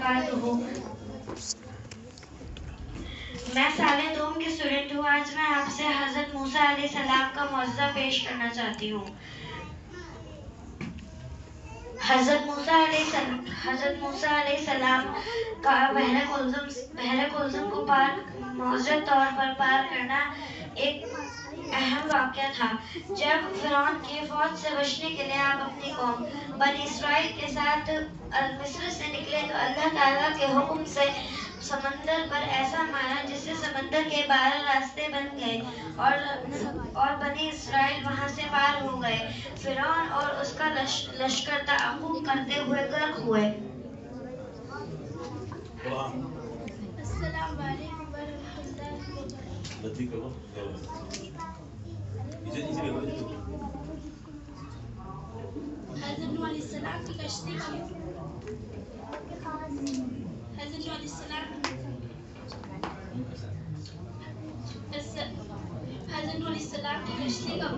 वबरकातुहू। मैं साले दोम की स्टूडेंट हूँ। आज मैं आपसे हज़रत मूसा अलैहिस्सलाम का मौजज़ा पेश करना चाहती हूँ। हज़रत मूसा अलैहिस्सलाम का बहर कुलज़ुम को मौजूद तौर पर पार करना एक अहम वाक़या था। जब फ़िरौन की फ़ौज से बचने के लिए आप अपनी कौम बनी इसराइल के साथ मिस्र से निकले तो अल्लाह ताला के हुक्म से समंदर पर ऐसा मारा जिससे समंदर के 12 रास्ते बन गए और बनी इसराइल वहां से पार हो गए। फ़िरौन और उसका लश्कर ताक़ुब करते हुए गर्क हुए। अस्सलाम वालेकुम वरहमतुल्लाहि हज़रत नूह अलैहिस्सलाम की कश्ती का हज़रत नूह अलैहिस्सलाम की कश्ती का